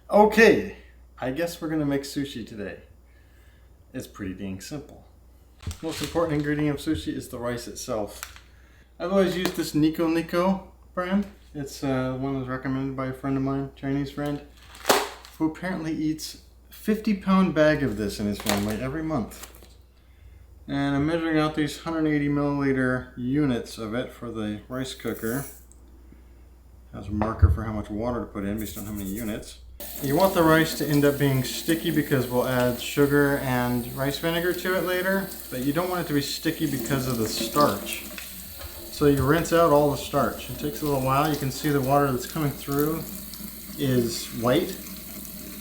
Okay, I guess we're gonna make sushi today. It's pretty dang simple. Most important ingredient of sushi is the rice itself. I've always used this Nico brand. It's one that was recommended by a friend of mine, Chinese friend, who apparently eats a 50-pound bag of this in his family every month. And I'm measuring out these 180 milliliter units of it for the rice cooker. Has a marker for how much water to put in based on how many units. You want the rice to end up being sticky because we'll add sugar and rice vinegar to it later, but you don't want it to be sticky because of the starch. So you rinse out all the starch. It takes a little while. You can see the water that's coming through is white,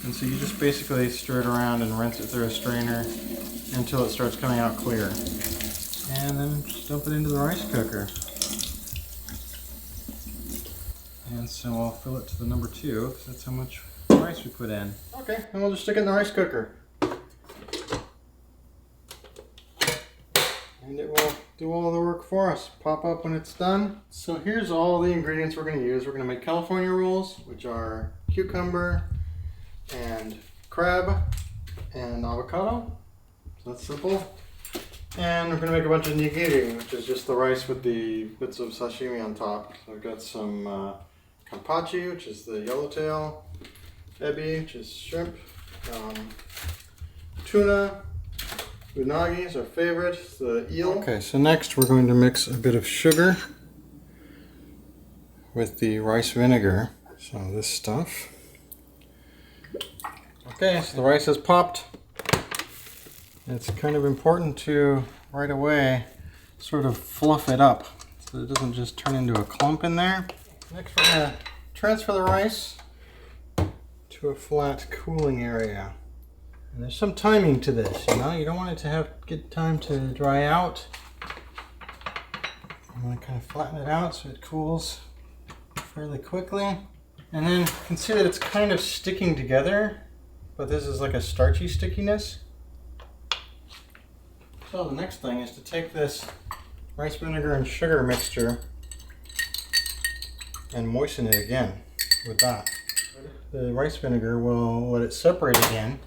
and so you just basically stir it around and rinse it through a strainer until it starts coming out clear. And then just dump it into the rice cooker. And so I'll fill it to the number 2, because that's how much rice we put in. Okay, and we'll just stick it in the rice cooker. And it will do all the work for us. Pop up when it's done. So here's all the ingredients we're going to use. We're going to make California rolls, which are cucumber and crab and avocado. So that's simple. And we're going to make a bunch of nigiri, which is just the rice with the bits of sashimi on top. So I've got some kampachi, which is the yellowtail, ebi, which is shrimp, tuna, unagi is our favorite, the eel. Okay, so next we're going to mix a bit of sugar with the rice vinegar. So this stuff. Okay, so the rice has popped. It's kind of important to, right away, sort of fluff it up so it doesn't just turn into a clump in there. Next we're going to transfer the rice to a flat cooling area. And there's some timing to this, you know? You don't want it to get time to dry out. I'm going to kind of flatten it out so it cools fairly quickly. And then you can see that it's kind of sticking together, but this is like a starchy stickiness. So the next thing is to take this rice vinegar and sugar mixture and moisten it again with that. The rice vinegar will let it separate again,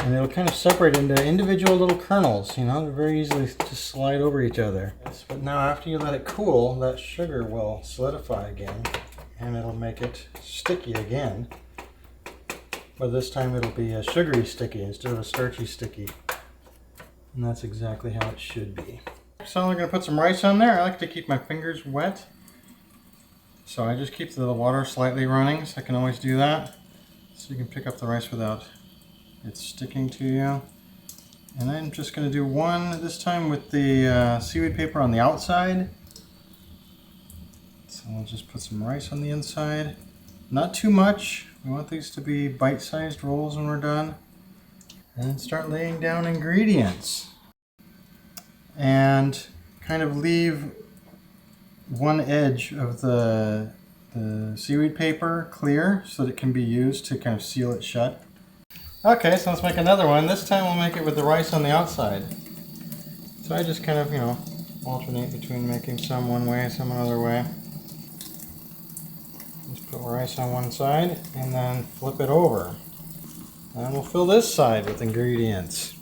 and it'll kind of separate into individual little kernels, you know, they're very easily to slide over each other. Yes, but now after you let it cool, that sugar will solidify again, and it'll make it sticky again. But this time it'll be a sugary sticky instead of a starchy sticky. And that's exactly how it should be. So I'm going to put some rice on there. I like to keep my fingers wet. So I just keep the water slightly running, so I can always do that. So you can pick up the rice without it sticking to you. And I'm just going to do one this time with the seaweed paper on the outside. So I'll just put some rice on the inside. Not too much. We want these to be bite-sized rolls when we're done. And start laying down ingredients. And kind of leave one edge of the seaweed paper clear so that it can be used to kind of seal it shut. Okay, so let's make another one. This time we'll make it with the rice on the outside. So I just kind of, you know, alternate between making some one way, some another way. Just put rice on one side and then flip it over. And we'll fill this side with ingredients.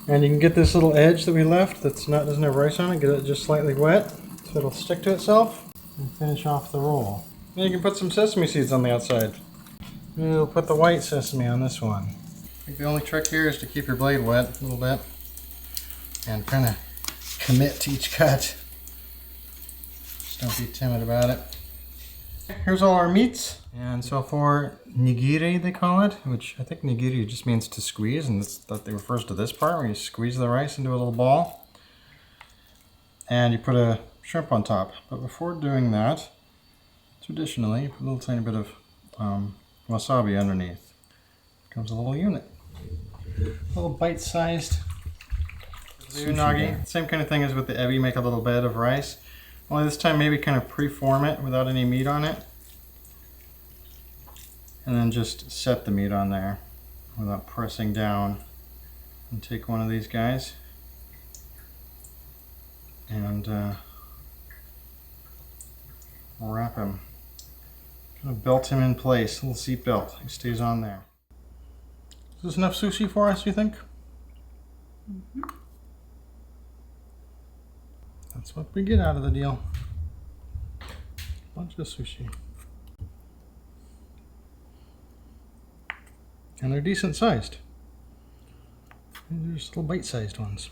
And you can get this little edge that we left doesn't have rice on it, get it just slightly wet so it'll stick to itself, and finish off the roll. Then you can put some sesame seeds on the outside. And we'll put the white sesame on this one. I think the only trick here is to keep your blade wet a little bit and kind of commit to each cut. Just don't be timid about it. Here's all our meats. And so for nigiri, they call it, which I think nigiri just means to squeeze, and that refers to this part where you squeeze the rice into a little ball and you put a shrimp on top. But before doing that, traditionally, you put a little tiny bit of wasabi underneath. Comes a little unit, a little bite-sized unagi. Same kind of thing as with the ebi, make a little bed of rice. Only this time maybe kind of pre-form it without any meat on it. And then just set the meat on there without pressing down. And take one of these guys and wrap him Gonna belt him in place. A little seat belt. He stays on there. Is this enough sushi for us, you think? Mm-hmm. That's what we get out of the deal. Bunch of sushi. And they're decent sized. They're just little bite-sized ones.